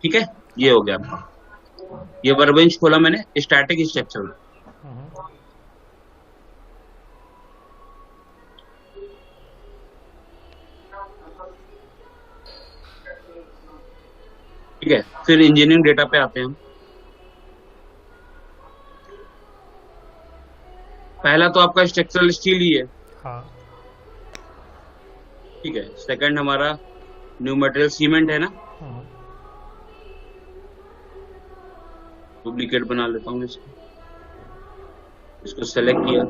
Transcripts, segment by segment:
ठीक है, ये हो गया आपका। ये वर्कबेंच खोला मैंने, स्टैटिक स्ट्रक्चर। हम्म। ठीक है, फिर इंजीनियरिंग डेटा पे आते हैं हम। पहला तो आपका स्ट्रक्चरल स्टील ही है। हाँ। ठीक है, सेकंड हमारा न्यू मटेरियल सीमेंट है ना। हम्म। डुप्लीकेट बना लेता हूँ इसको। इसको सेलेक्ट किया।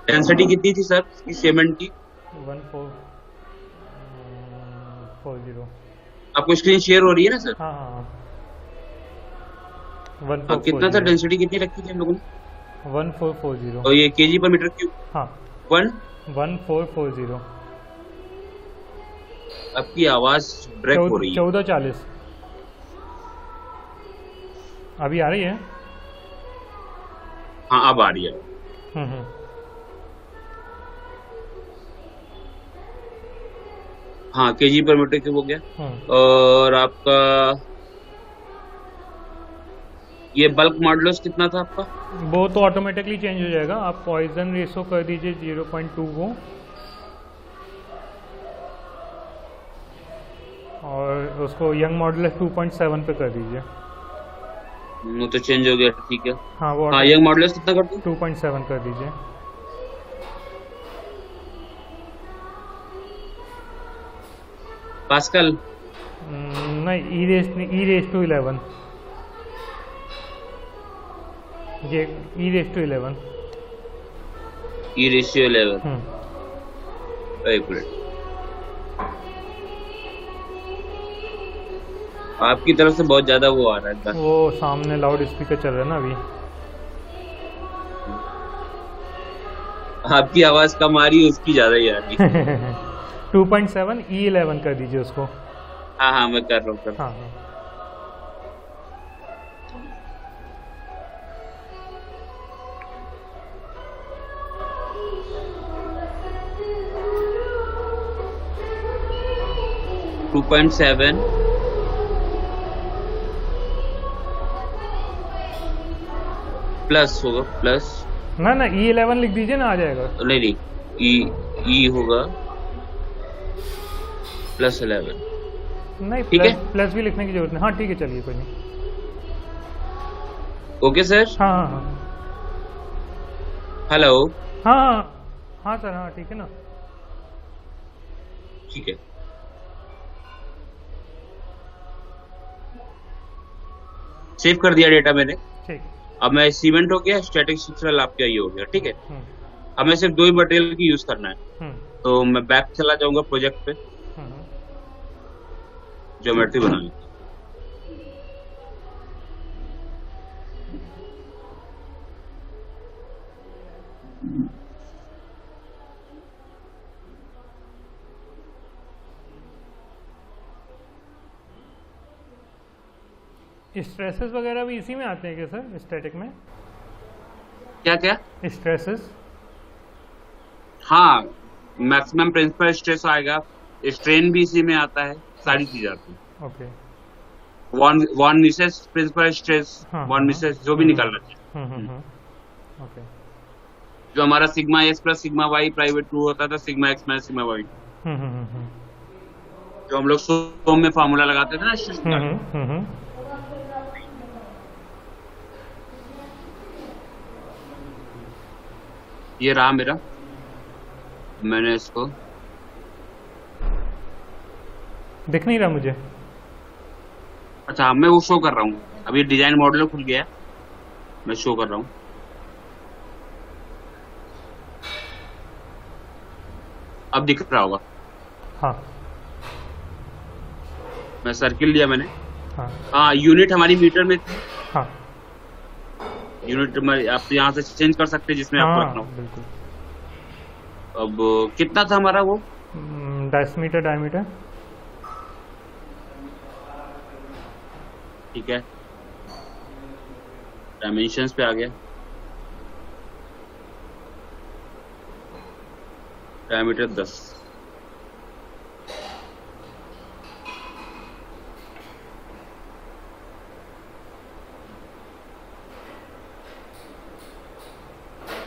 डेंसिटी कितनी थी सर इसकी सीमेंट की? 1440। आपको स्क्रीन शेयर हो रही है ना सर? हाँ हाँ हाँ, वन हाँ, फोर फोर कितना था, जीरो डेंसिटी कितनी रखी थी हम लोगों ने? 1440। और ये केजी पर मीटर क्यूब? हाँ, वन। 1440। आपकी आवाज ब्रेक हो रही है। 1440। अभी आ रही है? हाँ, अब आ रही है। हम्म। हाँ, केजी पर मीटर क्यूब हो गया। हम्म। और आपका ये बल्क मॉडुलस कितना था आपका? वो तो ऑटोमेटिकली चेंज हो जाएगा। आप पॉइजन रेशो कर दीजिए 0.2 को, और उसको यंग मॉडुलस 2.7 पे कर दीजिए। वो तो चेंज हो गया, ठीक है। हाँ, वो हाँ, ऑटो यंग मॉडुलस कितना कर दूं? 2.7 कर दीजिए। पास्कल? नहीं, ई रेस टू 11। ये e raise to 11। E ratio 11। Hmm. एक मिनट। आपकी तरफ से बहुत ज्यादा वो आ रहा है वो सामने लाउड स्पीकर चल रहा है ना अभी। आपकी आवाज कम आ रही है, उसकी ज्यादा ही आ रही है। 2.7 E11 कर दीजिए उसको। हाँ हाँ, मैं कर रहा हूँ, कर रहा हाँ हूँ। हाँ। 2.7 प्लस होगा, प्लस। ना ना, E11 लिख दीजिए ना, आ जाएगा। नहीं नहीं, ई ई होगा +11। नहीं, ठीक प्लस है। प्लस भी लिखने की जरूरत नहीं। हाँ ठीक है, चलिए कोई नहीं। Okay sir. हाँ हाँ हाँ हेलो। हाँ हाँ हाँ सर, हाँ ठीक है ना। ठीक है, सेव कर दिया डेटा मैंने। ठीक। अब मैं सीमेंट हो गया, स्टैटिक स्ट्रक्चरल आपका ये हो गया, ठीक है। हम्म। हमें सिर्फ दो ही मटेरियल की यूज करना है। हम्म। तो मैं बैक चला जाऊंगा प्रोजेक्ट पे, हम्म। ज्योमेट्री बनानी। स्ट्रेसेस वगैरह भी इसी में आते हैं क्या सर, स्टैटिक में? क्या क्या? स्ट्रेसेस। हाँ, मैक्सिमम प्रिंसिपल स्ट्रेस आएगा, स्ट्रेन भी इसी में आता है, सारी चीजें आती हैं। Okay. Von von Mises principal stress, हाँ हाँ वन हाँ। मिसेस जो भी निकालना चाहिए। ओके। जो हमारा sigma x plus sigma y प्राइवेट टू होता था, sigma x minus sigma y, hmm. जो हम लोग सोम में फार्मूला लगाते थे ना स्ट्रेस हम्म। निकालने। ये रहा मेरा, मैंने इसको। दिख नहीं रहा मुझे। अच्छा, मैं वो शो कर रहा हूँ, अभी डिजाइन मॉडल खुल गया है, मैं शो कर रहा हूँ। अब दिख रहा होगा। हाँ मैं सर्किल लिया मैंने। हाँ हाँ, यूनिट हमारी मीटर में थी। हाँ यूनिट में आप यहाँ से चेंज कर सकते हैं जिसमें आपको रखना हाँ, हो। बिल्कुल। अब कितना था हमारा वो? 10 मीटर डायमीटर। ठीक है, डायमेंशंस पे आ गया। डायमीटर 10।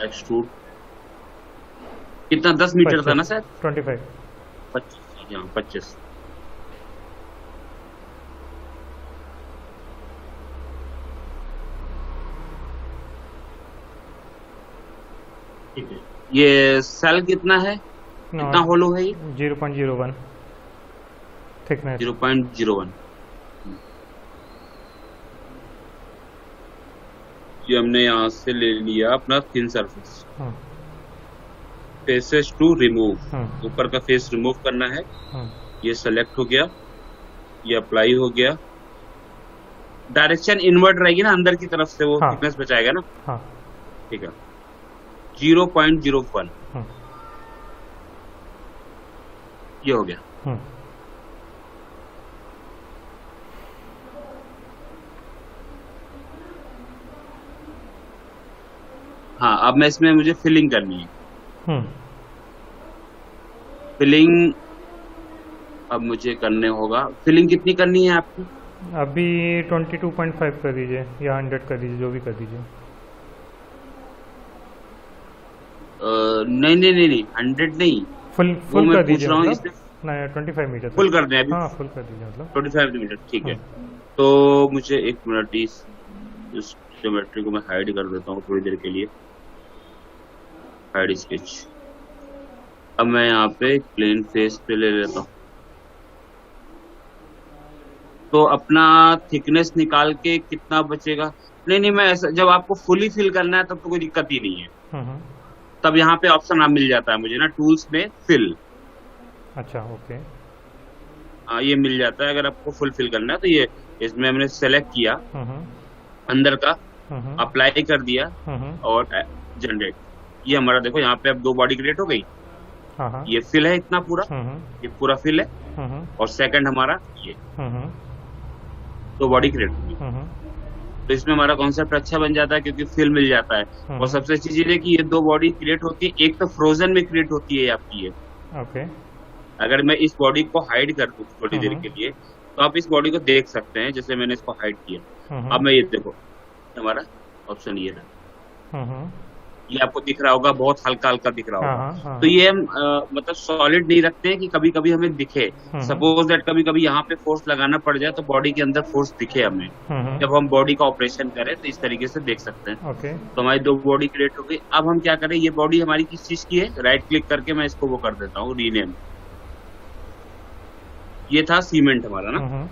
एक्सट्रूड कितना 10 मीटर था ना सर? 25। 25, हाँ 25। ठीक है, ये सेल कितना है, कितना होलो है ये? 0.01 थिकनेस। 0.01। ये हमने यहाँ से ले लिया अपना thin surface. Faces to remove, ऊपर का फेस रिमूव करना है। ये सेलेक्ट हो गया, ये अप्लाई हो गया। डायरेक्शन इनवर्ट रहेगी ना, अंदर की तरफ से वो थिकनेस बचाएगा ना। ठीक है, 0.01 ये हो गया। हाँ, अब मैं इसमें मुझे फिलिंग करनी है। फिलिंग अब मुझे करने होगा। फिलिंग कितनी करनी है आपकी? अभी 22.5 कर दीजिए या 100 कर दीजिए, जो भी कर दीजिए। नहीं नहीं नहीं नहीं, 100 नहीं, फुल कर दीजिए। पूछ रहा हूँ, 25 मीटर फुल कर दें अभी? हाँ, फुल कर दीजिए मतलब 25 मीटर। ठीक है, तो मुझे एक मिनट इस ज्योमेट्री को मैं हाइड कर देता हूँ थोड़ी देर के लिए। Hide sketch. अब मैं यहाँ पे प्लेन फेस पे ले लेता हूँ, तो अपना थिकनेस निकाल के कितना बचेगा। नहीं नहीं, मैं ऐसा, जब आपको फुली फिल करना है तब तो कोई दिक्कत ही नहीं है। तब यहाँ पे ऑप्शन मिल जाता है मुझे ना, टूल्स में फिल। अच्छा, ओके। हाँ, ये मिल जाता है अगर आपको फुल फिल करना है। तो ये इसमें हमने सेलेक्ट किया अंदर का, अप्लाई कर दिया और जनरेट। ये हमारा देखो यहाँ पे अब 2 बॉडी क्रिएट हो गई। ये फिल है इतना पूरा, ये पूरा फिल है। और सेकंड हमारा ये 2 बॉडी क्रिएट होगी। तो इसमें हमारा कॉन्सेप्ट अच्छा बन जाता है क्योंकि फिल मिल जाता है। और सबसे अच्छी चीज है कि ये 2 बॉडी क्रिएट होती है, एक तो फ्रोजन में क्रिएट होती है आपकी ये। ओके। अगर मैं इस बॉडी को हाइड कर दूं थोड़ी देर के लिए, तो आप इस बॉडी को देख सकते हैं, जैसे मैंने इसको हाइड किया। अब मैं ये देखो, हमारा ऑप्शन ये रहा, ये आपको दिख रहा होगा, बहुत हल्का हल्का दिख रहा होगा। तो ये हम मतलब सॉलिड नहीं रखते हैं कि कभी कभी हमें दिखे। सपोज दैट कभी कभी यहाँ पे फोर्स लगाना पड़ जाए तो बॉडी के अंदर फोर्स दिखे हमें। जब हम बॉडी का ऑपरेशन करें तो इस तरीके से देख सकते हैं। तो हमारी 2 बॉडी क्रिएट हो गई। अब हम क्या करें, ये बॉडी हमारी किस चीज की है, राइट क्लिक करके मैं इसको वो कर देता हूँ, रीनेम। ये था सीमेंट हमारा ना,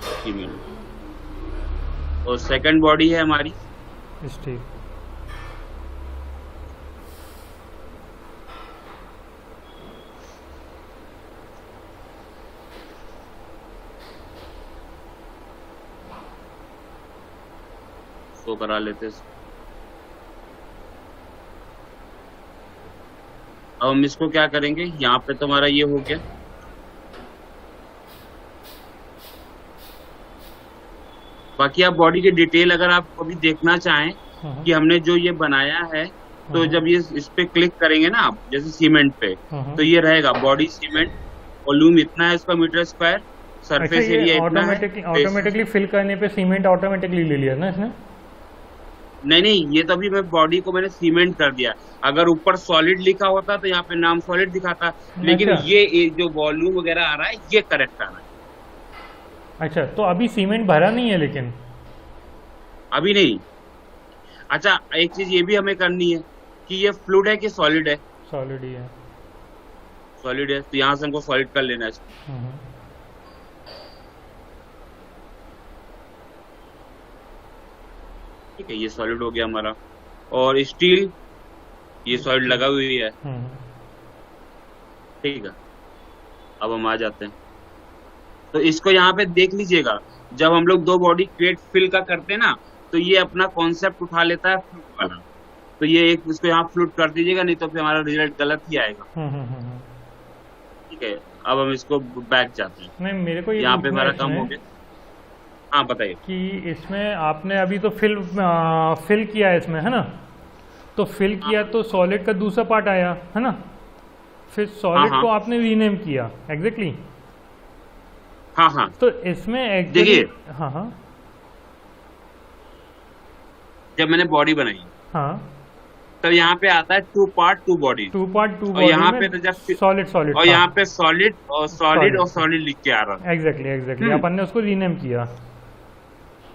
सीमेंट। और सेकंड बॉडी है हमारी स्टील। तो करा लेते। अब हम इसको क्या करेंगे, यहाँ पे तो हमारा ये हो गया। बाकी आप बॉडी की डिटेल अगर आप कभी देखना चाहें कि हमने जो ये बनाया है, तो जब ये इस पे क्लिक करेंगे ना आप, जैसे सीमेंट पे, तो ये रहेगा बॉडी सीमेंट, वॉल्यूम इतना है इसका मीटर स्क्वायर, सरफेस एरिया इतना है। ऑटोमेटिकली फिल करने पे सीमेंट ऑटोमेटिकली ले लिया ना इसने? नहीं नहीं, ये तो अभी मैं बॉडी को मैंने सीमेंट कर दिया। अगर ऊपर सॉलिड लिखा होता तो यहाँ पे नाम सॉलिड दिखाता, लेकिन ये जो वॉल्यूम वगैरह आ रहा है ये करेक्ट आ रहा है। अच्छा, तो अभी सीमेंट भरा नहीं है लेकिन? अभी नहीं। अच्छा, एक चीज ये भी हमें करनी है कि ये फ्लूइड है कि सॉलिड है। सॉलिड ही है। सॉलिड है, तो यहाँ से हमको सॉलिड कर लेना है। ठीक है, ये सॉलिड हो गया हमारा। और स्टील, ये सॉलिड लगा हुई है। ठीक है, अब हम आ जाते हैं। तो इसको यहाँ पे देख लीजिएगा, जब हम लोग 2 बॉडी क्रिएट फिल का करते हैं ना, तो ये अपना कॉन्सेप्ट उठा लेता है फ्लूट वाला। तो ये एक इसको यहाँ फ्लूट कर दीजिएगा, नहीं तो फिर हमारा रिजल्ट गलत ही आएगा। ठीक है, अब हम इसको बैक जाते हैं। नहीं, मेरे को यहाँ पे हमारा काम हो गया। हाँ बताइए। कि इसमें आपने अभी तो फिल किया है इसमें, है ना? तो फिल किया तो सॉलिड का दूसरा पार्ट आया, है ना? फिर सॉलिड को आपने रीनेम किया। एग्जैक्टली। हाँ हाँ। तो इसमें देखिए, हाँ, जब मैंने बॉडी बनाई, हाँ, तब यहाँ पे आता है two part two body, two part two और बॉडी यहाँ में पे तो जब सॉलिड सॉलिड और था। यहाँ पे सॉलिड और सॉलिड और Solid। सॉलिड लिख के आ रहा है। एग्जैक्टली एग्जैक्टली, अपन ने उसको रीनेम किया।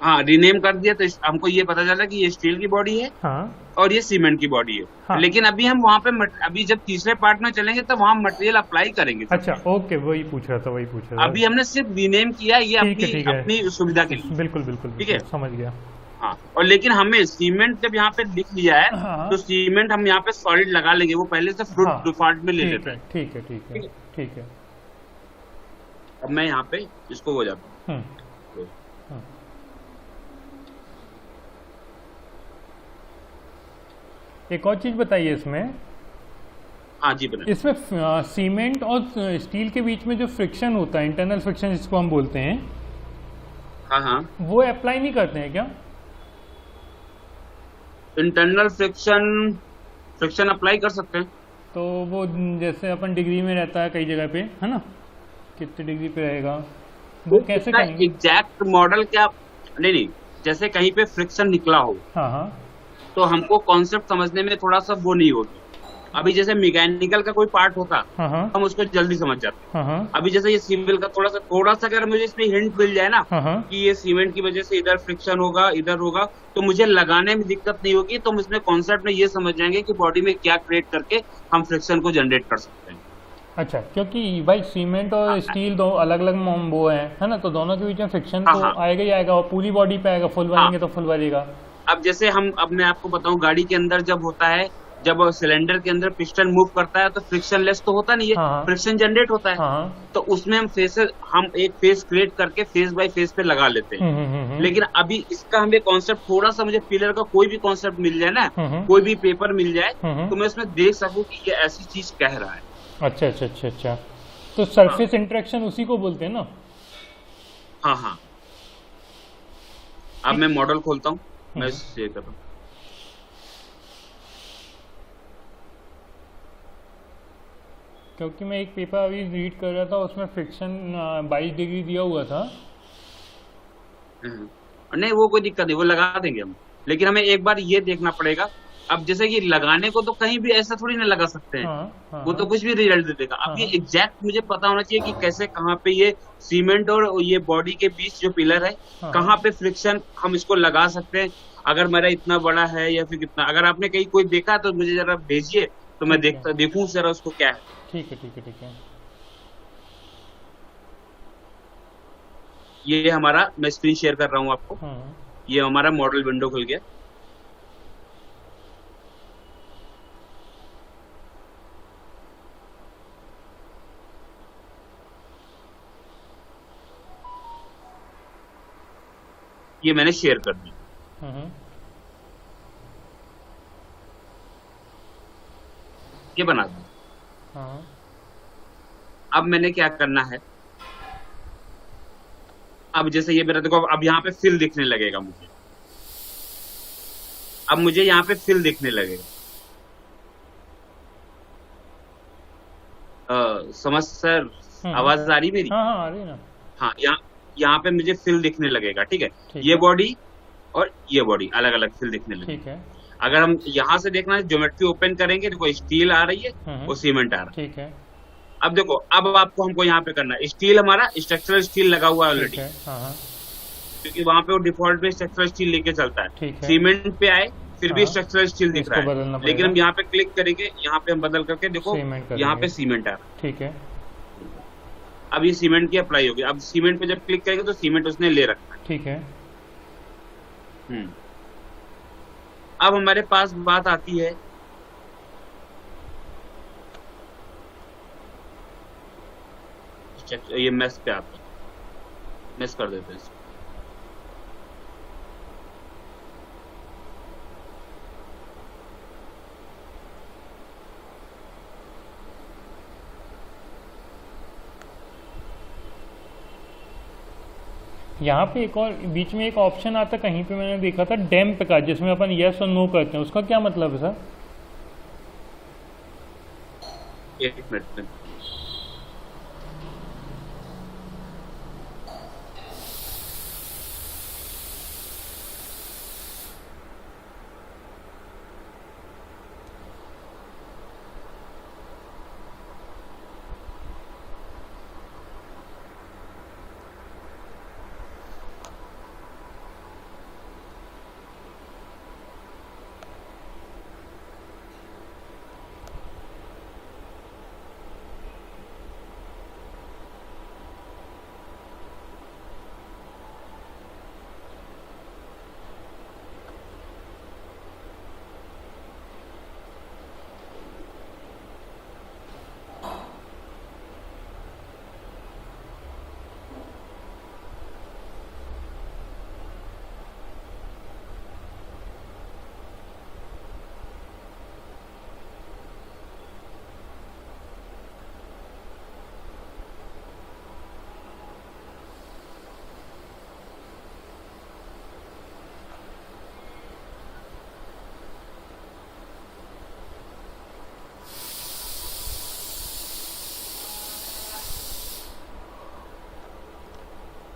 हाँ, रीनेम कर दिया तो हमको ये पता चला कि ये स्टील की बॉडी है हाँ और ये सीमेंट की बॉडी है। हाँ। लेकिन अभी हम वहाँ पे अभी जब तीसरे पार्ट में चलेंगे तब वहाँ मटेरियल अप्लाई करेंगे। अच्छा ओके, वही पूछ रहा था, वही पूछ रहा था। अभी हमने सिर्फ रीनेम किया, ये ठीक है, अपनी ठीक है। अपनी सुविधा के लिए। बिल्कुल बिल्कुल ठीक है। समझ गया। हाँ, और लेकिन हमें सीमेंट जब यहाँ पे लिख लिया है हाँ। तो सीमेंट हम यहाँ पे सॉलिड लगा लेंगे, वो पहले से फ्रूट हाँ। डिफॉल्ट में ले ठीक लेते है हैं। ठीक है ठीक है ठीक है। अब मैं यहाँ पे इसको हो जाता हूँ। हाँ। एक और चीज बताइए इसमें, हाँ जी बना। इसमें सीमेंट और स्टील के बीच में जो फ्रिक्शन होता है, इंटरनल फ्रिक्शन जिसको हम बोलते हैं, हाँ हाँ, वो अप्लाई नहीं करते हैं क्या? इंटरनल फ्रिक्शन फ्रिक्शन अप्लाई कर सकते हैं। तो वो जैसे अपन डिग्री में रहता है कई जगह पे, है ना, कितने डिग्री पे रहेगा, वो कैसे करेंगे? एग्जैक्ट मॉडल क्या, नहीं नहीं, जैसे कहीं पे फ्रिक्शन निकला हो हाँ हाँ तो हमको कॉन्सेप्ट समझने में थोड़ा सा वो नहीं होगी। अभी जैसे मैकेनिकल का कोई पार्ट होता हाँ हाँ हम उसको जल्दी समझ जाते हैं। हाँ हाँ अभी जैसे ये सिविल का थोड़ा सा अगर मुझे इसमें हिंट मिल जाए ना हाँ हाँ कि ये सीमेंट की वजह से इधर फ्रिक्शन होगा इधर होगा, तो मुझे लगाने में दिक्कत नहीं होगी। तो हम इसमें कॉन्सेप्ट में ये समझ जाएंगे कि बॉडी में क्या क्रिएट करके हम फ्रिक्शन को जनरेट कर सकते हैं। अच्छा, क्योंकि भाई सीमेंट और स्टील दो अलग अलग वो है ना, तो दोनों के बीच में फ्रिक्शन तो हाँ। आएगा ही आएगा, और पूरी बॉडी पे आएगा, फुल भरेंगे तो फुल भरेगा। अब जैसे अब मैं आपको बताऊं, गाड़ी के अंदर जब होता है, जब सिलेंडर के अंदर पिस्टन मूव करता है तो फ्रिक्शन लेस तो होता नहीं है, हाँ। फ्रिक्शन जनरेट होता है। हाँ तो उसमें हम एक फेस क्रिएट करके फेस बाय फेस पे लगा लेते हैं। लेकिन अभी इसका हमें कॉन्सेप्ट थोड़ा सा, मुझे पिलर का कोई भी कॉन्सेप्ट मिल जाए ना, कोई भी पेपर मिल जाए तो मैं उसमें देख सकूं कि ये ऐसी चीज कह रहा है। अच्छा अच्छा अच्छा अच्छा, तो सरफेस इंटरेक्शन उसी को बोलते हैं ना? हाँ हाँ। अब मैं मॉडल खोलता हूँ, मैं शेयर कर रहा हूँ। क्योंकि मैं एक पेपर अभी रीड कर रहा था, उसमें फ्रिक्शन 22 डिग्री दिया हुआ था। नहीं, वो कोई दिक्कत नहीं, वो लगा देंगे हम। लेकिन हमें एक बार ये देखना पड़ेगा, अब जैसे कि लगाने को तो कहीं भी ऐसा थोड़ी ना लगा सकते हैं। हाँ, वो तो कुछ भी रिजल्ट दे देगा। अब ये एग्जैक्ट मुझे पता होना चाहिए कि कैसे, कहाँ पे ये सीमेंट और ये बॉडी के बीच जो पिलर है, कहाँ पे फ्रिक्शन हम इसको लगा सकते हैं। अगर मेरा इतना बड़ा है या फिर कितना, अगर आपने कहीं कोई देखा तो मुझे जरा भेजिए, तो मैं देखूं जरा उसको क्या है। ठीक है ठीक है ठीक है। ये हमारा, मैं स्क्रीन शेयर कर रहा हूँ आपको। ये हमारा मॉडल विंडो खुल गया। ये मैंने शेयर कर दी, ये बना दिया। अब मैंने क्या करना है, अब जैसे ये मेरा देखो, अब यहाँ पे फिल दिखने लगेगा मुझे। अब मुझे यहाँ पे फिल दिखने लगेगा। समझ सर, आवाज आ रही मेरी? हाँ आ रही ना। हाँ, यहाँ पे मुझे फिल दिखने लगेगा। ठीक है, ये बॉडी और ये बॉडी अलग अलग फिल दिखने लगेगा। ठीक है। अगर हम यहाँ से देखना है, ज्योमेट्री ओपन करेंगे, देखो स्टील आ रही है और सीमेंट आ रहा है। ठीक है। अब देखो, अब आपको हमको यहाँ पे करना है, स्टील हमारा स्ट्रक्चरल स्टील लगा हुआ है ऑलरेडी, क्योंकि वहाँ पे वो डिफॉल्ट में स्ट्रक्चरल स्टील लेके चलता है। सीमेंट पे आए फिर भी स्ट्रक्चरल स्टील दिख रहा है, लेकिन हम यहाँ पे क्लिक करेंगे, यहाँ पे हम बदल करके देखो यहाँ पे सीमेंट आ रहा है। ठीक है। अब ये सीमेंट की अप्लाई होगी। अब सीमेंट पे जब क्लिक करेंगे तो सीमेंट उसने ले रखा है। ठीक है। अब हमारे पास बात आती है, ये मेस पे आता है, मेस कर देते हैं इसको। यहाँ पे एक और बीच में एक ऑप्शन आता, कहीं पे मैंने देखा था डैम्प का, जिसमें अपन यस और नो करते हैं, उसका क्या मतलब है सर? एक मिनट में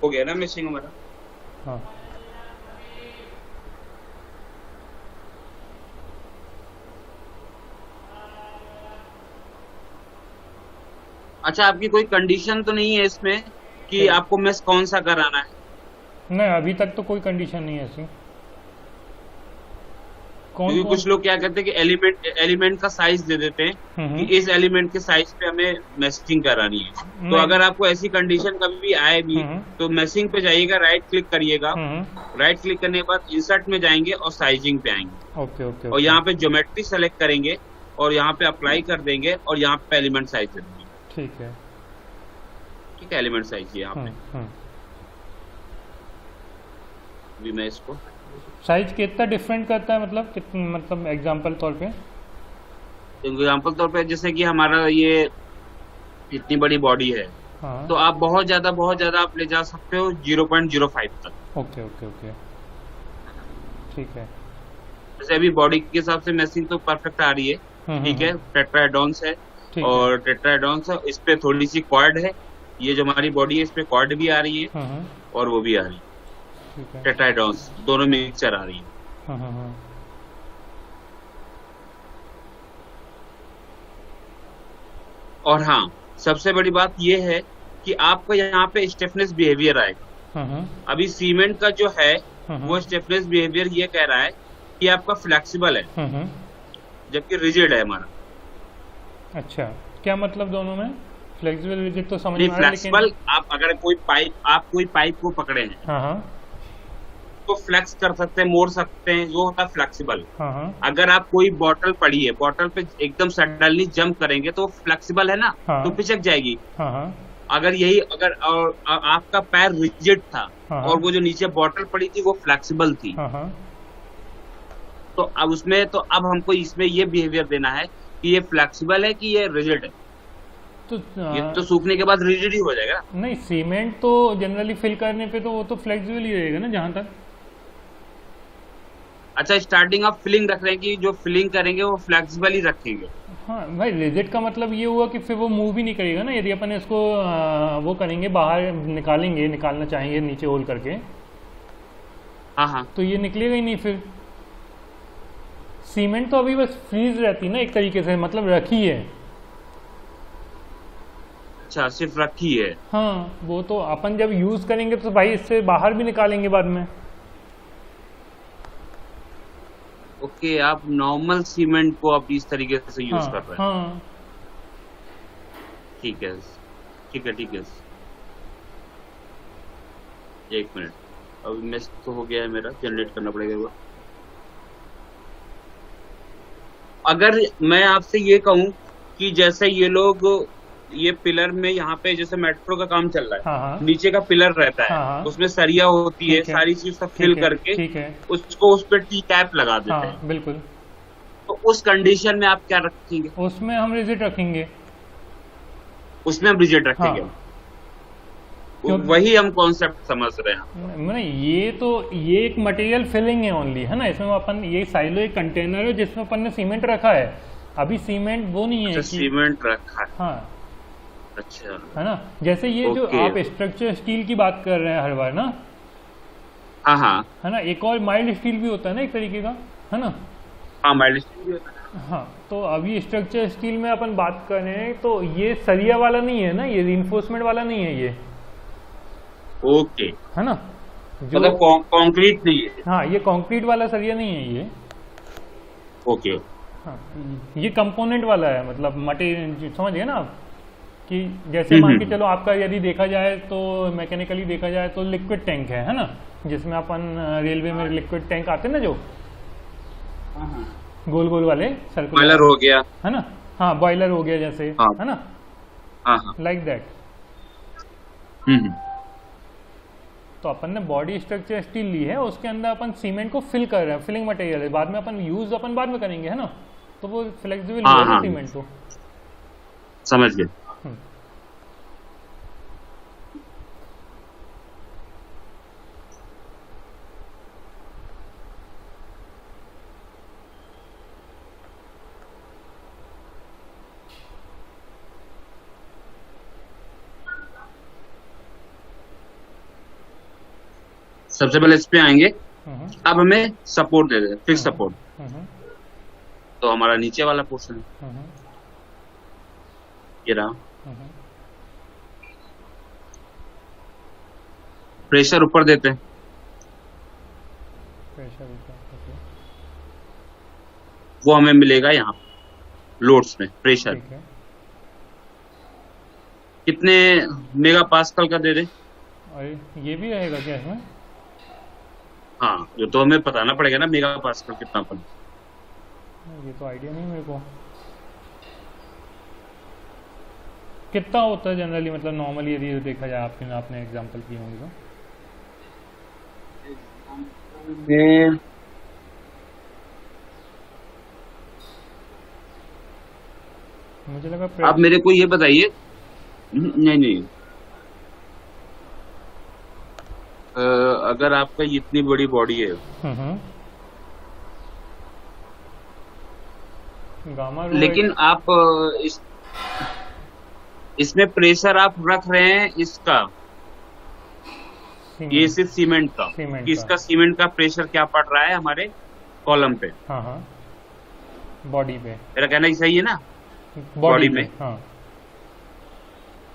हो गया ना मैचिंग हमारा। हाँ अच्छा, आपकी कोई कंडीशन तो नहीं है इसमें कि क्या? आपको मैच कौन सा कराना है? नहीं, अभी तक तो कोई कंडीशन नहीं है ऐसी। कौन क्योंकि कौन? कुछ लोग क्या करते हैं कि एलिमेंट एलिमेंट का साइज दे देते हैं कि हम्म। इस एलिमेंट के साइज पे हमें मैचिंग करानी है। तो नहीं। अगर आपको ऐसी कंडीशन कभी भी आए भी, हम्म। तो मैचिंग पे जाइएगा, राइट क्लिक करिएगा। हम्म। राइट क्लिक करने के बाद इंसर्ट में जाएंगे और साइजिंग पे आएंगे, ओके ओके और ओके। यहाँ पे ज्योमेट्री सेलेक्ट करेंगे और यहाँ पे अप्लाई कर देंगे और यहाँ पे एलिमेंट साइज दे देंगे। ठीक है। ठीक है, एलिमेंट साइज यहाँ पे। हम्म। अभी मैं इसको साइज कितना डिफरेंट करता है, मतलब कितना, मतलब एग्जांपल तौर पे? एग्जाम्पल तौर पे, जैसे कि हमारा ये इतनी बड़ी बॉडी है, हाँ। तो आप बहुत ज्यादा आप ले जा सकते हो 0.05 तक। Okay okay okay. ठीक है। जैसे अभी बॉडी के हिसाब से मैचिंग तो परफेक्ट आ रही है। ठीक है, टेट्राहेड्रॉन्स है, ठीक है। और टेट्राहेड्रॉन्स है, इस पे थोड़ी सी क्वाड है। ये जो हमारी बॉडी है, इस पे क्वाड भी आ रही है हम्म। और वो भी आ रही है। ठीक है। टेट्राहेड्रॉन्स दोनों मिक्सचर आ रही है। हम्म। और हाँ, सबसे बड़ी बात ये है कि आपका यहाँ पे स्टिफनेस बिहेवियर आएगा। हम्म। अभी सीमेंट का जो है, हम्म। वो स्टिफनेस बिहेवियर ये कह रहा है कि आपका फ्लेक्सिबल है, हम्म। जबकि रिजिड है हमारा। अच्छा, क्या मतलब दोनों में? फ्लेक्सिबल रिजिड तो समझ नहीं, में आ रहा है, लेकिन फ्लेक्सिबल, आप अगर कोई पाइप को पकड़े हैं हाँ हाँ तो फ्लेक्स कर सकते हैं, मोड़ सकते हैं, जो होता है फ्लेक्सिबल। हाँ हाँ अगर आप कोई बॉटल पड़ी है, बॉटल पे एकदम सडनली जंप करेंगे तो फ्लेक्सिबल है ना, हाँ तो पिचक जाएगी। हाँ हाँ अगर यही अगर और आपका पैर रिजिड था हाँ और वो जो नीचे बॉटल पड़ी थी वो फ्लेक्सिबल थी, हाँ हाँ। तो अब उसमें तो अब हमको इसमें ये बिहेवियर देना है कि ये फ्लेक्सिबल है कि ये रिजिड है। तो ये तो सूखने के बाद रिजिड ही हो जाएगा। नहीं, सीमेंट तो जनरली फिल करने पे तो वो तो फ्लेक्सिबल ही रहेगा ना, जहाँ तक। अच्छा, स्टार्टिंग ऑफ फिलिंग रख रहे हैं कि जो फिलिंग करेंगे वो फ्लेक्सिबल ही रखेंगे। हाँ भाई, रिजिड का मतलब ये हुआ कि फिर वो मूव भी नहीं करेगा ना, यदि अपन इसको वो करेंगे, बाहर निकालेंगे, निकालना चाहेंगे नीचे होल करके, हाँ हाँ। तो ये निकलेगा ही नहीं फिर। सीमेंट तो अभी बस फ्रीज रहती ना एक तरीके से, मतलब रखी है। अच्छा, सिर्फ रखी है। हाँ, वो तो अपन जब यूज करेंगे तो भाई इससे बाहर भी निकालेंगे बाद में। ओके, आप नॉर्मल सीमेंट को आप इस तरीके से यूज हाँ कर रहे हैं। हाँ। ठीक है, ठीक है, ठीक है। एक मिनट, अभी मैच तो हो गया है मेरा, जनरेट करना पड़ेगा वो। अगर मैं आपसे ये कहूं कि जैसे ये लोग, ये पिलर में यहाँ पे जैसे मेट्रो का काम चल रहा हाँ है, हाँ नीचे का पिलर रहता है, हाँ हाँ। उसमें सरिया होती है, ठीक है। सारी चीज सब फिल ठीक है। करके ठीक है। उसको उस पर टी कैप लगा देते हैं। हाँ बिल्कुल। तो उस कंडीशन में आप क्या रखेंगे? उसमें हम रिजिड रखेंगे। उसमें हम रिजेक्ट रखेंगे। हाँ। क्योंकि वही हम कॉन्सेप्ट समझ रहे हैं। नहीं, ये एक मटेरियल फिलिंग है ओनली, है ना। इसमें अपन, ये साइलो एक कंटेनर है जिसमें अपन ने सीमेंट रखा है। अभी सीमेंट वो नहीं है अच्छा, कि सीमेंट रखा है। हाँ, अच्छा, है ना। जैसे ये जो ओके। आप स्ट्रक्चर स्टील की बात कर रहे हैं हर बार ना, हाँ हाँ है ना, एक और माइल्ड स्टील भी होता है ना एक तरीके का, है ना। हाँ, माइल्ड स्टील भी होता है। हाँ, तो अभी स्ट्रक्चर स्टील में अपन बात कर रहे हैं, तो ये सरिया वाला नहीं है ना, ये रिइंफोर्समेंट वाला नहीं है ये, ओके, है ना। जो मतलब कंक्रीट नहीं है। हाँ, ये कंक्रीट वाला सरिया नहीं है ये। ओके, हाँ, ये कंपोनेंट वाला है, मतलब मटेरियल, समझ गए ना आप, कि जैसे मान के चलो आपका यदि देखा जाए तो मैकेनिकली देखा जाए तो लिक्विड टैंक है ना, जिसमें अपन रेलवे में लिक्विड टैंक आते हैं ना, जो गोल गोल वाले सर्कुलर, बॉयलर हो गया, है ना। हाँ, बॉयलर हो गया जैसे, हाँ है ना, हाँ हाँ। Like that. हम्म। तो अपन ने बॉडी स्ट्रक्चर स्टील ली है, उसके अंदर अपन सीमेंट को फिल कर रहे हैं, फिलिंग मटेरियल है, बाद में अपन यूज अपन बाद में करेंगे, है ना। तो वो फ्लेक्सिबल हाँ, है ना हाँ, सीमेंट को। समझ गए। हम्म। सबसे पहले इस पे आएंगे। अब हमें सपोर्ट दे दें, फिक्स सपोर्ट। तो हमारा नीचे वाला पोर्शन है, ये रहा। प्रेशर ऊपर देते हैं, प्रेशर ऊपर, वो हमें मिलेगा यहाँ लोड्स में। प्रेशर कितने मेगा पास्कल का दे दें? और ये भी रहेगा क्या इसमें? हाँ, ये तो हमें बताना पड़ेगा ना मेगा पास्कल कितना अपन। ये तो आइडिया नहीं मेरे को। कितना होता है जनरली, मतलब नॉर्मली यदि देखा जाए, आपने एग्जांपल किए होंगे तो? मुझे लगा आप मेरे को ये बताइए। नहीं, अगर आपका इतनी बड़ी बॉडी है, गामा लेकिन आप इसमें प्रेशर आप रख रहे हैं इसका, ये सिर्फ सीमेंट का, इसका सीमेंट का प्रेशर क्या पड़ रहा है हमारे कॉलम पे? हाँ, बॉडी पे। मेरा कहना ही सही है ना? बॉडी में। हाँ,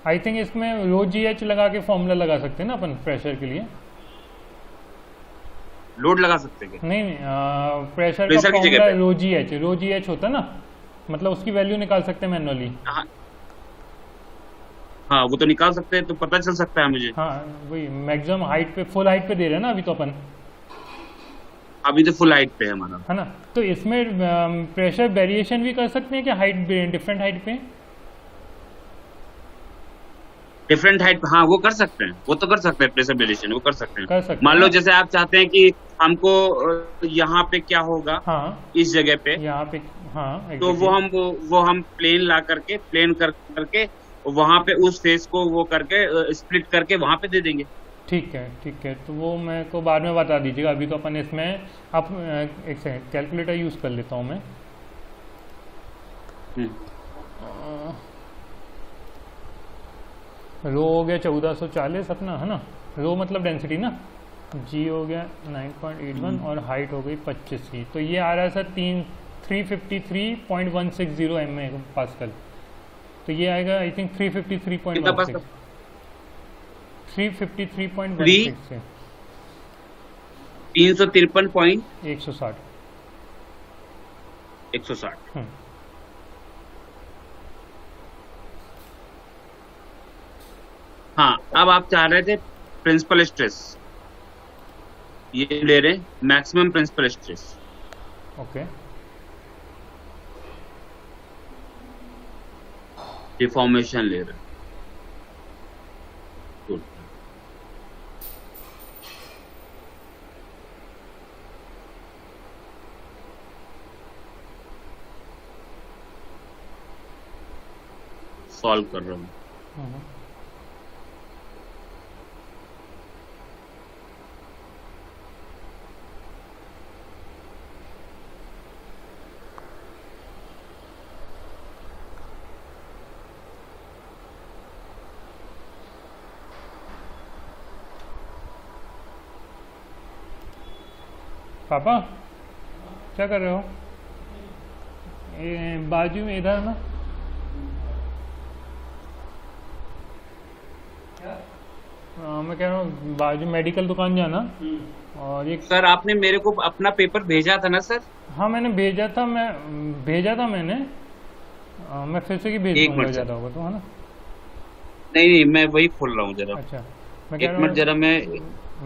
आई थिंक इसमें रो GH लगा के फॉर्मूला लगा सकते हैं ना अपन प्रेशर के लिए। लोड लगा सकते हैं? नहीं, प्रेशर का फॉर्मूला रो GH होता है ना, मतलब उसकी वैल्यू निकाल सकते हैं मैनुअली। हाँ, वो तो निकाल सकते हैं, तो पता चल सकता है मुझे। हाँ, वही मैक्सिमम हाइट पे, फुल हाइट पे दे रहे हैं ना अभी तो अपन। अभी तो फुल हाइट पे है हमारा, है ना? तो इसमें प्रेशर वेरिएशन भी कर सकते हैं क्या, हाइट डिफरेंट हाइट पे? डिफरेंट हाइट, हाँ वो कर सकते हैं, वो तो कर सकते हैं, प्रेशर वेरिएशन वो कर सकते हैं। मान लो जैसे आप चाहते हैं कि हमको यहाँ पे क्या होगा, इस जगह पे, यहाँ पे, तो वो हम प्लेन ला करके, प्लेन करके वहां पे उस फेस को वो करके स्प्लिट करके वहां पे दे देंगे। ठीक है, तो वो मेरे को बाद में बता दीजिएगा। अभी तो अपन इसमें एक सेकंड कैलकुलेटर यूज कर लेता हूँ मैं। रो हो गया 1440 अपना, है ना? रो मतलब डेंसिटी ना, जी हो गया 9.81 और हाइट हो गई 25 की। तो ये आ रहा है सर 353.160 एम पास्कल। तो ये आएगा आई थिंक 353.16 353.16 353.160। हाँ, अब आप चाह रहे थे प्रिंसिपल स्ट्रेस, ये ले रहे maximum principal stress. Okay, deformation ले रहे। गुड। सॉल्व कर रहा हूँ। पापा क्या कर रहे हो? ये बाजू में इधर ना, मैं कह रहा हूँ बाजू मेडिकल दुकान जाना। और एक सर, आपने मेरे को अपना पेपर भेजा था ना सर? हाँ, मैंने भेजा था, मैंने मैं फिर से भेज दूंगा, ज्यादा होगा तो, है ना? नहीं, मैं वही खोल रहा हूँ जरा। अच्छा, मैं एक मिनट जरा, मैं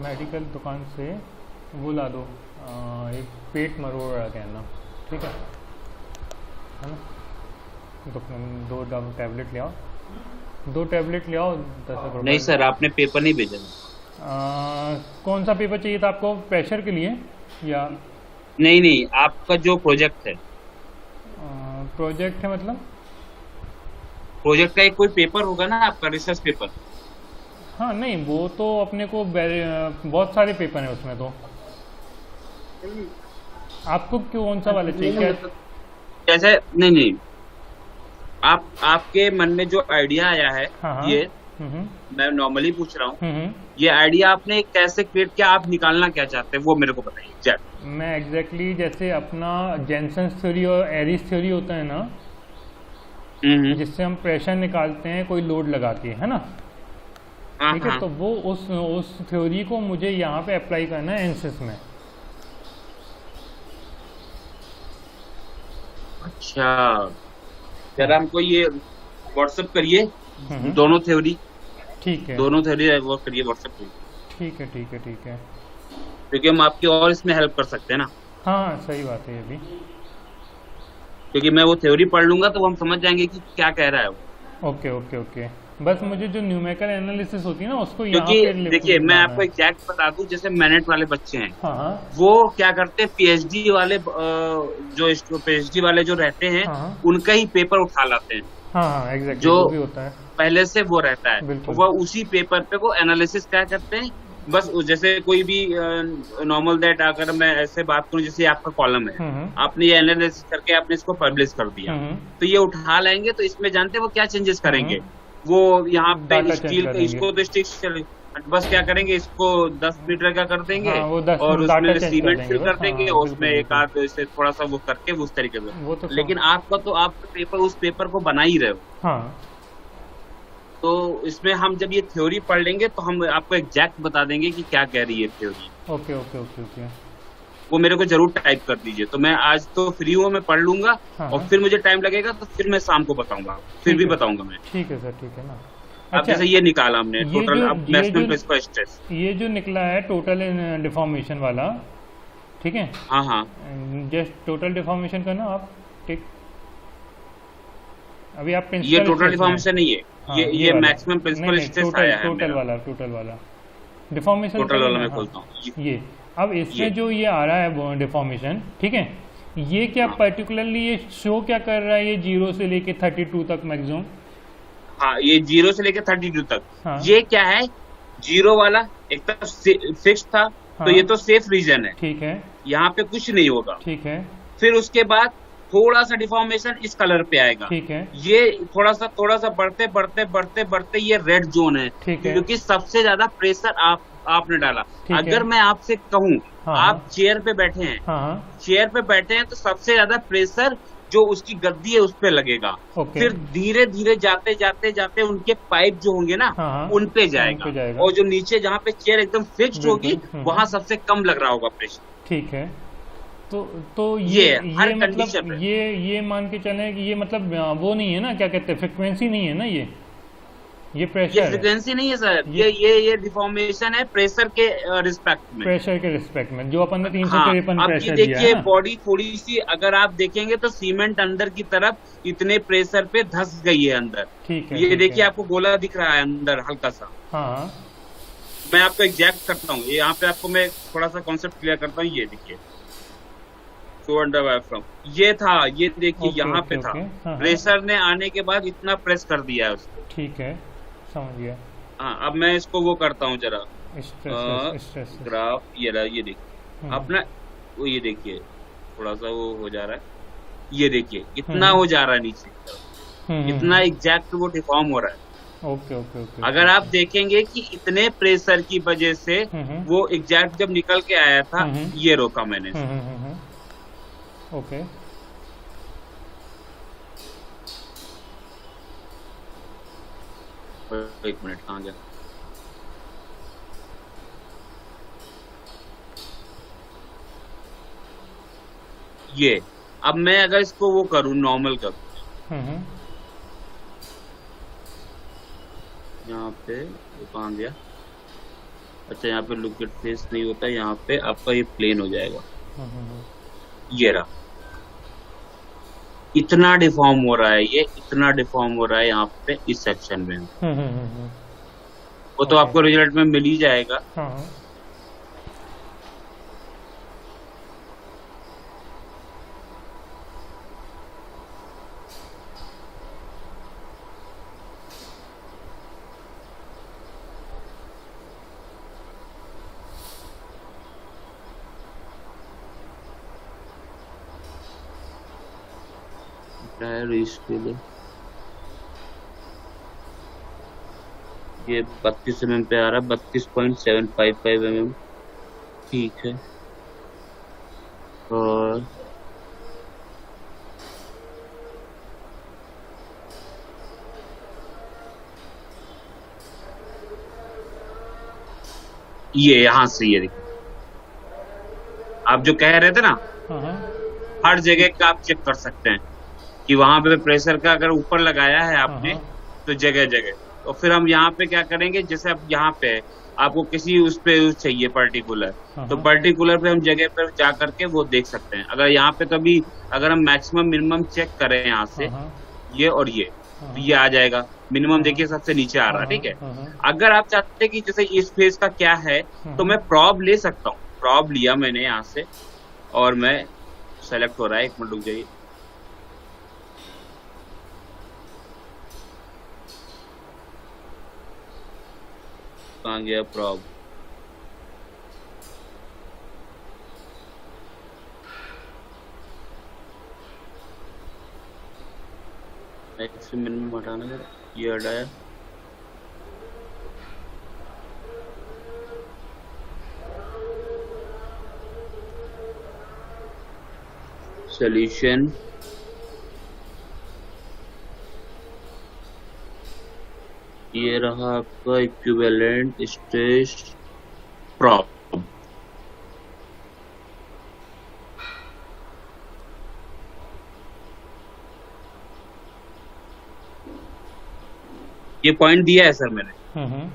मेडिकल दुकान से वो ला दो, एक पेट मरोड़ा कहना, ठीक है ना? दो टैबलेट ले आओ, 2 टैबलेट ले आओ, 10 रुपये। नहीं सर, आपने पेपर नहीं भेजा। कौन सा पेपर चाहिए था आपको, प्रेशर के लिए या? नहीं, आपका जो प्रोजेक्ट है। प्रोजेक्ट है मतलब? प्रोजेक्ट का एक कोई पेपर होगा ना आपका, रिसर्च पेपर। हाँ, नहीं वो तो अपने को बहुत सारे पेपर है उसमें। तो आपको कौन सा वाला चाहिए? जैसे नहीं, आपके मन में जो आइडिया आया है, हाँ, ये मैं नॉर्मली पूछ रहा हूँ, ये आइडिया आपने कैसे क्रिएट किया, आप निकालना क्या चाहते हैं वो मेरे को बताइए एग्जैक्ट। मैं एग्जैक्टली जैसे अपना जेनसेंस थ्योरी और एरिस थ्योरी होता है ना, जिससे हम प्रेशर निकालते हैं कोई लोड लगा के, है ना, ठीक है, तो वो उस थ्योरी को मुझे यहाँ पे अप्लाई करना है एनसिस में। अच्छा, जरा हमको ये व्हाट्सएप करिए दोनों थ्योरी। ठीक है, दोनों थ्योरी वो करिए व्हाट्सएप करिए। ठीक है ठीक है ठीक है, क्योंकि हम आपकी और इसमें हेल्प कर सकते हैं ना। हाँ सही बात है ये भी, क्योंकि मैं वो थ्योरी पढ़ लूंगा तो हम समझ जाएंगे कि क्या कह रहा है वो। ओके ओके ओके, बस मुझे जो न्यूमेरिकल एनालिसिस होती है ना उसको यहाँ क्योंकि पे देखिए मैं आपको एग्जैक्ट बता दूं, जैसे मैनेट वाले बच्चे हैं, हाँ वो क्या करते हैं, पीएचडी वाले जो पीएचडी वाले जो रहते हैं उनका ही पेपर उठा लाते हैं। हाँ एग्जैक्टली, जो भी होता है पहले से वो रहता है, वो उसी पेपर पे वो एनालिसिस क्या करते हैं, बस जैसे कोई भी नॉर्मल दैट अगर मैं ऐसे बात करूं, जैसे आपका कॉलम है, आपने ये एनालिसिस करके आपने इसको पब्लिश कर दिया, तो ये उठा लेंगे, तो इसमें जानते हैं वो क्या चेंजेस करेंगे, वो यहाँ पे स्टील इसको तो स्टिक बस क्या करेंगे, इसको 10 मीटर का कर देंगे, और उसमें सीमेंट फिल कर देंगे, उसमें एक आध से थोड़ा सा वो करके उस तरीके से। लेकिन आपका तो आप पेपर उस पेपर को बना ही रहे हो, तो इसमें हम जब ये थ्योरी पढ़ लेंगे तो हम आपको एग्जैक्ट बता देंगे कि क्या कह रही है theory. Okay okay okay okay, वो मेरे को जरूर टाइप कर दीजिए, तो मैं आज तो फ्री हूँ, मैं पढ़ लूंगा, और फिर मुझे टाइम लगेगा तो फिर मैं शाम को बताऊंगा, फिर भी बताऊंगा मैं। ठीक है सर, ठीक है ना। अब जैसे ये निकाला हमने टोटल मैक्सिमम प्रिंसिपल स्ट्रेस, ये जो निकला है टोटल डिफॉर्मेशन वाला, ठीक है, हाँ जस्ट टोटल डिफॉर्मेशन करना आप, ठीक, अभी आप ये टोटल डिफॉर्मेशन नहीं है, ये मैक्सिमम प्रिंसिपल स्ट्रेस आया है, टोटल वाला डिफॉर्मेशन, टोटल वाला मैं खोलता हूँ ये। अब इसमें जो ये आ रहा है डिफॉर्मेशन, ठीक है, ये क्या पर्टिकुलरली ये शो क्या कर रहा है, ये 0 से लेके 32 तक मैक्सिमम, हाँ ये 0 से लेके 32 तक, ये क्या है, 0 वाला एक तरफ फिक्स था, तो ये तो सेफ रीजन है, ठीक है, यहाँ पे कुछ नहीं होगा, ठीक है, फिर उसके बाद थोड़ा सा डिफॉर्मेशन इस कलर पे आएगा, ठीक है, ये थोड़ा सा बढ़ते ये रेड जोन है, क्योंकि सबसे ज्यादा प्रेशर आपने डाला। अगर मैं आपसे कहूँ, आप चेयर पे बैठे हैं, चेयर पे बैठे हैं, तो सबसे ज्यादा प्रेशर जो उसकी गद्दी है उस पे लगेगा, फिर धीरे धीरे जाते उनके पाइप जो होंगे ना उन पे जाएगा, और जो नीचे जहाँ पे चेयर एकदम फिक्स्ड होगी वहां सबसे कम लग रहा होगा प्रेशर, ठीक है। तो ये मतलब ये मान के चले कि ये मतलब वो नहीं है ना, क्या कहते हैं, फ्रिक्वेंसी नहीं है ना, ये प्रेशर, ये फ्रिक्वेंसी नहीं है सर, ये डिफॉर्मेशन है प्रेशर के रिस्पेक्ट में, प्रेशर के रिस्पेक्ट में, जो अपन ने 353 प्रेशर दिया है। देखिए बॉडी थोड़ी सी अगर आप देखेंगे तो सीमेंट अंदर की तरफ इतने प्रेशर पे धस गई है अंदर, ठीक है, ये देखिए आपको गोला दिख रहा है अंदर हल्का सा, मैं आपको एग्जैक्ट करता हूँ, यहाँ पे आपको मैं थोड़ा सा कॉन्सेप्ट क्लियर करता हूँ, ये देखिए ये था, ये देखिए यहाँ पे था, प्रेशर ने आने के बाद इतना प्रेस कर दिया है उसको, ठीक है, समझ गया। हाँ अब मैं इसको वो करता हूँ जरा ग्राफ, ये देखिए अपना वो, ये देखिए थोड़ा सा वो हो जा रहा है, ये देखिए कितना हो जा रहा है नीचे, इतना एग्जैक्ट वो डिफॉर्म हो रहा है। ओके। अगर आप देखेंगे कि इतने प्रेशर की वजह से वो एग्जैक्ट जब निकल के आया था, ये रोका मैंने, ओके, एक मिनट कहाँ गया, ये अब मैं अगर इसको वो करूँ नॉर्मल करूँ, यहाँ पे कहाँ गया, अच्छा यहाँ पे लुक एट फेस नहीं होता, यहाँ पे आपका ये प्लेन हो जाएगा, ये रहा, इतना डिफॉर्म हो रहा है, ये इतना डिफॉर्म हो रहा है यहाँ पे इस सेक्शन में, वो तो आपको रिजल्ट में मिल ही जाएगा। इसके लिए ये 32 mm पे आ रहा है, 32.755 mm। ठीक है। और ये यहाँ से ये देखिए, आप जो कह रहे थे ना, हाँ हाँ हर जगह का आप चेक कर सकते हैं कि वहां पे प्रेशर का अगर ऊपर लगाया है हाँ आपने, हाँ तो जगह जगह। तो फिर हम यहाँ पे क्या करेंगे, जैसे अब यहाँ पे है, आपको किसी उस पे उस चाहिए पर्टिकुलर, हाँ तो हाँ पर्टिकुलर पे हम जगह पर जा करके वो देख सकते हैं। अगर यहाँ पे कभी अगर हम मैक्सिमम मिनिमम चेक करें यहाँ हाँ से, हाँ ये और ये, हाँ तो ये आ जाएगा। मिनिमम हाँ देखिए सबसे नीचे आ रहा हाँ है, ठीक है। हाँ हाँ अगर आप चाहते हैं कि जैसे इस फेज का क्या है, तो हाँ मैं प्रॉब ले सकता हूँ। प्रॉब लिया मैंने यहाँ से, और मैं सेलेक्ट हो रहा है, एक मिनट रुक जाइए। कहाँ गया प्रॉब? मैक्सिमम मिनिमम हटाना है, ये हटाया। सोल्यूशन, ये रहा आपका इक्विवेलेंट स्ट्रेस प्रॉब। ये पॉइंट दिया है सर मैंने। हाँ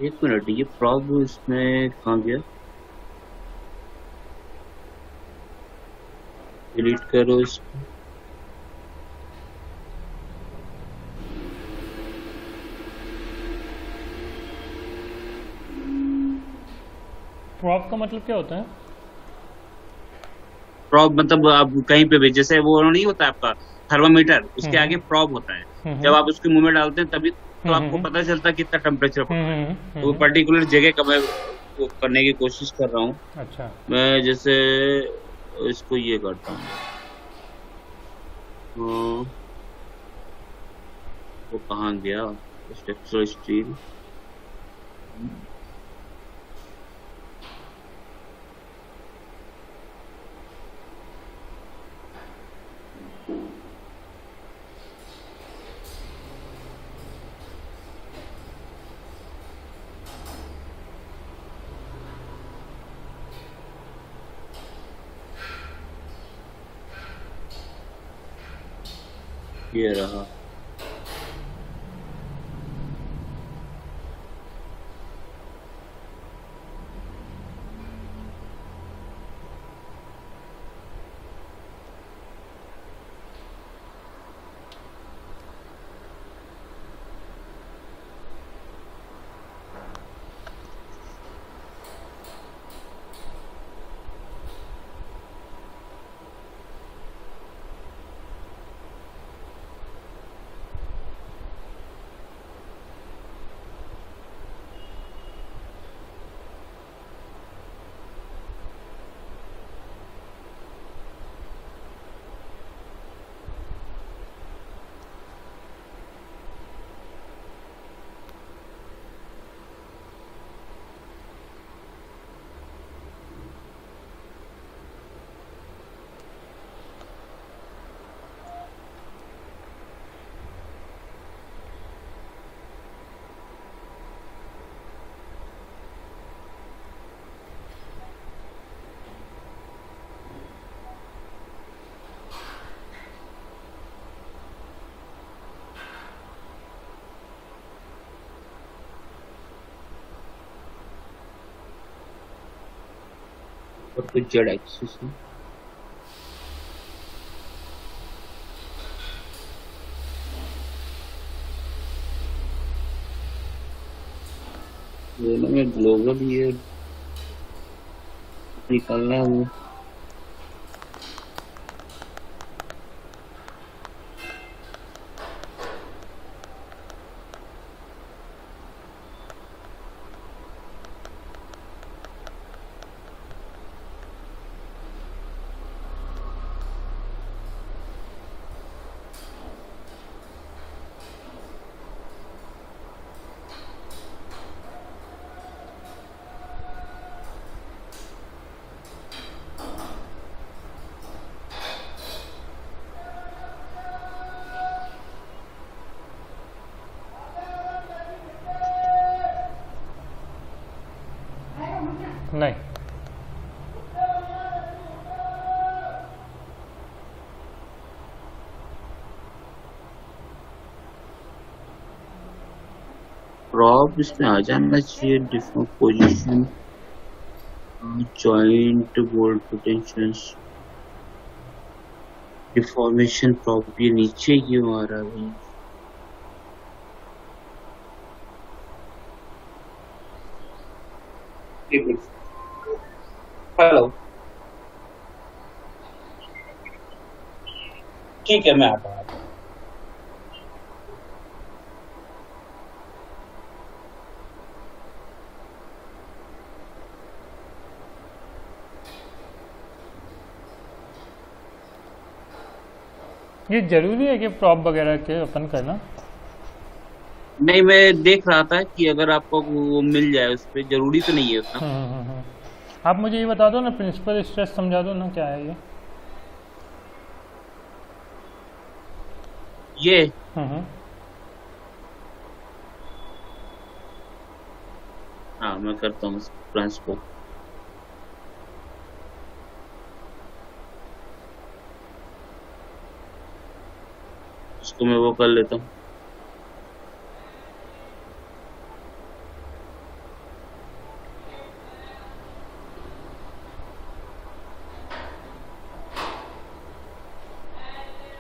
एक मिनट, ये प्रॉब इसमें कहाँ गया? डिलीट करो इसको। प्रॉप का मतलब क्या होता है? प्रॉब मतलब आप कहीं पे भी, जैसे वो नहीं होता आपका थर्मामीटर, उसके हम्म आगे प्रॉब होता है। जब हम्म आप उसके मुंह में डालते हैं तभी तो आपको हम्म पता चलता है कितना टेम्परेचर पड़ रहा है। तो वो हम्म। पर्टिकुलर जगह का मैं वो करने की कोशिश कर रहा हूँ। अच्छा मैं जैसे इसको ये करता हूँ। हाँ, वो कहाँ गया? Structural steel. ये रहा। और कुछ जेड एक्सिस है। दोनों में ग्लोबल ये निकलना है वो। नहीं, प्रॉप इसमें आ जाना चाहिए, default position, joint bolt potentials, deformation prop, ये नीचे क्यों आ रहा है? हेलो, ठीक है मैं आता हूँ। ये जरूरी है कि प्रॉप वगैरह के अपन करना? नहीं, मैं देख रहा था कि अगर आपको वो मिल जाए उस पर, जरूरी तो नहीं है उतना। आप मुझे ये बता दो ना, प्रिंसिपल स्ट्रेस समझा दो ना, क्या है ये? ये हाँ मैं करता हूँ ट्रांसफर। इसको मैं वो कर लेता हूँ।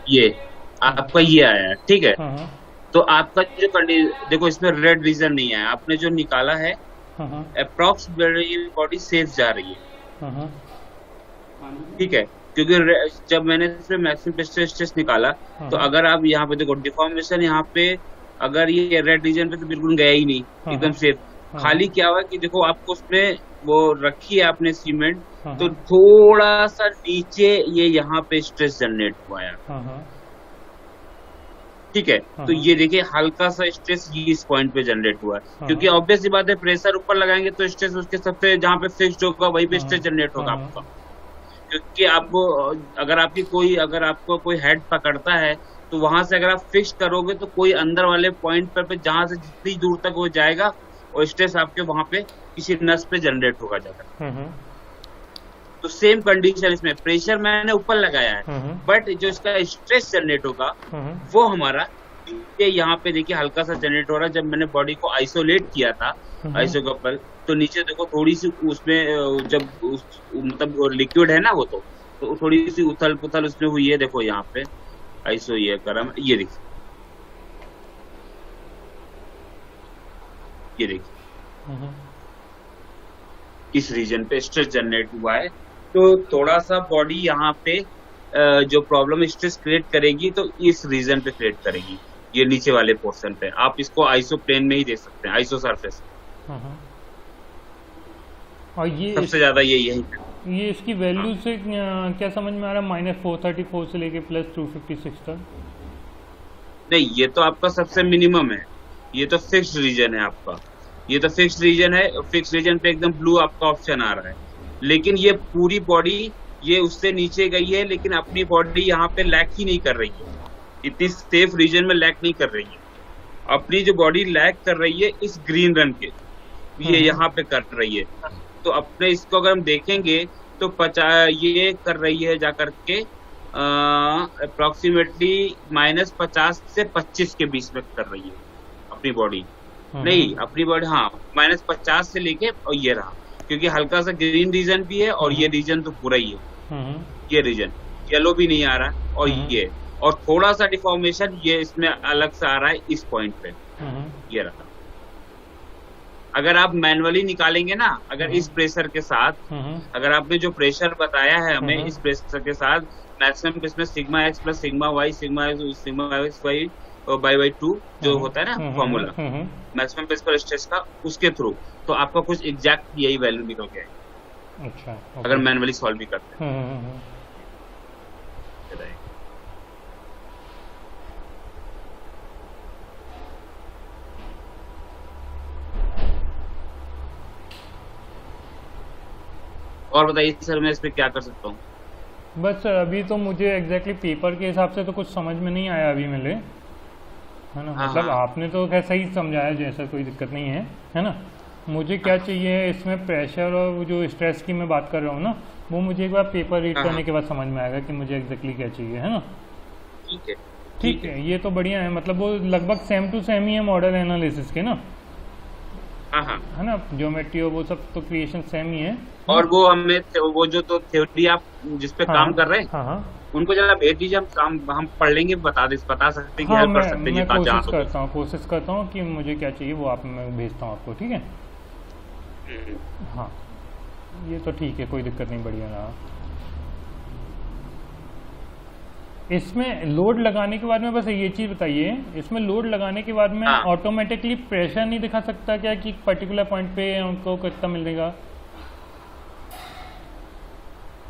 ये आपका ये आया, ठीक है। तो आपका जो देखो इसमें रेड रीजन नहीं है, आपने जो निकाला है अप्रॉक्स बॉडी सेफ जा रही है, ठीक है। क्योंकि जब मैंने इसमें मैक्सिमम स्ट्रेस निकाला तो अगर आप यहाँ पे देखो डिफॉर्मेशन, यहाँ पे अगर ये रेड रीजन पे तो बिल्कुल गया ही नहीं, एकदम सेफ। खाली क्या हुआ कि देखो आपको उसमें वो रखी है आपने सीमेंट, तो थोड़ा सा नीचे ये यहाँ पे स्ट्रेस जनरेट हुआ है, ठीक है। तो ये देखिए हल्का सा स्ट्रेस ये इस पॉइंट पे जनरेट हुआ है, क्योंकि ऑब्वियस सी बात है प्रेशर ऊपर लगाएंगे तो स्ट्रेस उसके सबसे जहाँ पे फिक्स्ड होगा वहीं पे स्ट्रेस जनरेट होगा आपका। क्योंकि आपको अगर आपको कोई हेड पकड़ता है तो वहां से अगर आप फिक्स करोगे तो कोई अंदर वाले पॉइंट पे जहां से जितनी दूर तक वो जाएगा और स्ट्रेस आपके वहां पे किसी नस पे जनरेट होगा जाकर। तो सेम कंडीशन इसमें, प्रेशर मैंने ऊपर लगाया है बट जो इसका स्ट्रेस जनरेट होगा वो हमारा ये यहाँ पे देखिए हल्का सा जनरेट हो रहा है। जब मैंने बॉडी को आइसोलेट किया था आइसोकपल, तो नीचे देखो थोड़ी सी उसमें जब मतलब लिक्विड है ना वो, तो थोड़ी सी उथल पुथल उसमें हुई है। देखो यहाँ पे आइसो ये करा, ये देखिए, ये देखिए इस रीजन पे स्ट्रेस जनरेट हुआ है। तो थोड़ा सा बॉडी यहाँ पे जो प्रॉब्लम स्ट्रेस क्रिएट करेगी तो इस रीजन पे क्रिएट करेगी, ये नीचे वाले पोर्शन पे। आप इसको आइसो प्लेन में ही देख सकते हैं, आइसो सरफेस। और ये सबसे ज्यादा ये इसकी वैल्यू से क्या समझ में आ रहा है? -434 से लेके +256 तक? नहीं, ये तो आपका सबसे मिनिमम है, ये तो फिक्स्ड रीजन है आपका, ये तो फिक्स्ड रीजन है। फिक्स्ड रीजन पे एकदम ब्लू आपका ऑप्शन आ रहा है, लेकिन ये पूरी बॉडी ये उससे नीचे गई है, लेकिन अपनी बॉडी यहाँ पे लैक ही नहीं कर रही है, इतनी सेफ रीजन में लैक नहीं कर रही है। अपनी जो बॉडी लैक कर रही है इस ग्रीन रन के, ये यहाँ पे कर रही है। तो अपने इसको अगर हम देखेंगे तो ये कर रही है जाकर के अप्रोक्सीमेटली -50 से 25 के बीच में कर रही है अपनी बॉडी। नहीं, अपनी बॉडी हाँ -50 से लेके और ये रहा, क्योंकि हल्का सा ग्रीन रीजन भी है और ये रीजन तो पूरा ही है, ये रीजन येलो भी नहीं आ रहा और ये, और थोड़ा सा डिफॉर्मेशन ये इसमें अलग से आ रहा है इस पॉइंट पे, ये रहा। अगर आप मैनुअली निकालेंगे ना, अगर इस प्रेशर के साथ, अगर आपने जो प्रेशर बताया है हमें इस प्रेशर के साथ, मैक्सिमम इसमें sigma x plus sigma y x y by 2 जो होता है ना फॉर्मूला मैक्सिमम प्रेशर स्ट्रेस का, उसके थ्रू तो आपका कुछ एग्जैक्ट यही वैल्यू निकल के आएगी। अच्छा, अगर मैनुअली सॉल्व भी करते हैं। और बताइए सर, मैं इस पे क्या कर सकता हूँ? बस सर अभी तो मुझे एग्जैक्टली पेपर के हिसाब से तो कुछ समझ में नहीं आया अभी मेरे, है ना। मतलब आपने तो खैर सही समझाया, जैसा कोई दिक्कत नहीं है ना। मुझे क्या चाहिए इसमें, प्रेशर और वो जो स्ट्रेस की मैं बात कर रहा हूँ ना, वो मुझे एक बार पेपर रीड करने के बाद समझ में आएगा कि मुझे एग्जैक्टली क्या चाहिए, है ना। ठीक है, ये तो बढ़िया है। मतलब वो लगभग सेम टू सेम ही है मॉडल एनालिसिस के ना, है ना। ज्योमेट्री और वो सब तो क्रिएशन सेम ही है। और वो हमें वो जो तो थ्योरी आप जिस पे काम कर रहे हैं, उनको जरा भेज दीजिए, हम पढ़ लेंगे, बता सकते हैं कि हेल्प कर सकते हैं। मैं कोशिश करता हूँ कि मुझे क्या चाहिए वो आप मैं भेजता हूँ आपको, ठीक है। हाँ ये तो ठीक है, कोई दिक्कत नहीं, बढ़िया रहा। इसमें लोड लगाने के बाद में बस ये चीज़ बताइए, इसमें लोड लगाने के बाद में ऑटोमेटिकली प्रेशर नहीं दिखा सकता क्या कि पर्टिकुलर पॉइंट पे हमको कितना मिलेगा?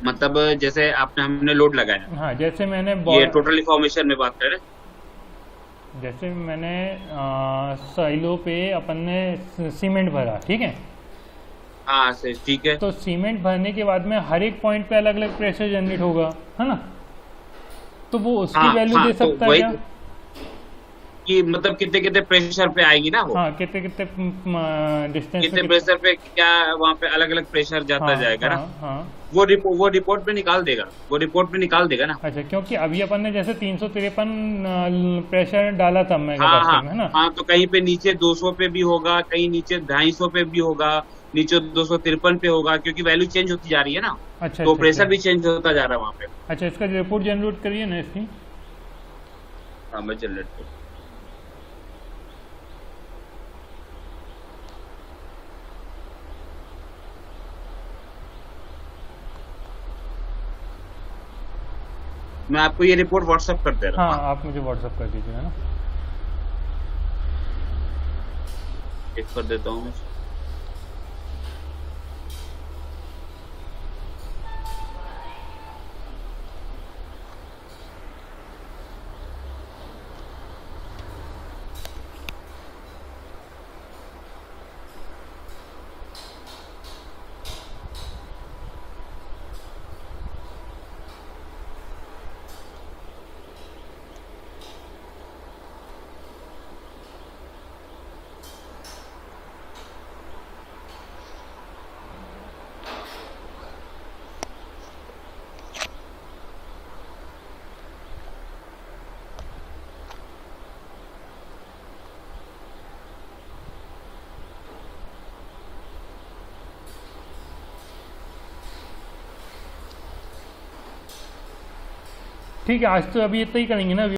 मतलब जैसे हमने लोड लगाया, हाँ जैसे मैंने ये टोटल इन्फॉर्मेशन में बात कर रहे हैं। जैसे मैंने साइलो पे अपन ने सीमेंट भरा, ठीक है। हाँ ठीक है। तो सीमेंट भरने के बाद में हर एक पॉइंट पे अलग अलग प्रेशर जनरेट होगा, है ना। तो वो उसकी वैल्यू दे सकता है क्या कि मतलब कितने कितने प्रेशर पे आएगी ना वो? हाँ, कितने डिस्टेंस, कितने प्रेशर पे क्या वहाँ पे अलग अलग प्रेशर जाता जाएगा ना। वो रिपोर्ट पे निकाल देगा ना। अच्छा, क्योंकि अभी अपन ने जैसे 353 प्रेशर डाला था मैं, है ना। हाँ, तो कहीं पे नीचे 200 पे भी होगा, कहीं नीचे 250 पे भी होगा, नीचे 253 पे होगा, क्योंकि वैल्यू चेंज होती जा रही है ना। अच्छा, तो प्रेशर भी चेंज होता जा रहा है वहाँ पे। अच्छा, इसका रिपोर्ट जनरेट करिए ना इसकी। हाँ मैं जनरेट करूँ। मैं आपको ये रिपोर्ट व्हाट्सएप कर दे रहा हूँ। हाँ आप मुझे व्हाट्सएप कर दीजिए, है ना। एक कर देता हूँ। ठीक है, आज तो अभी इतना ही करेंगे ना।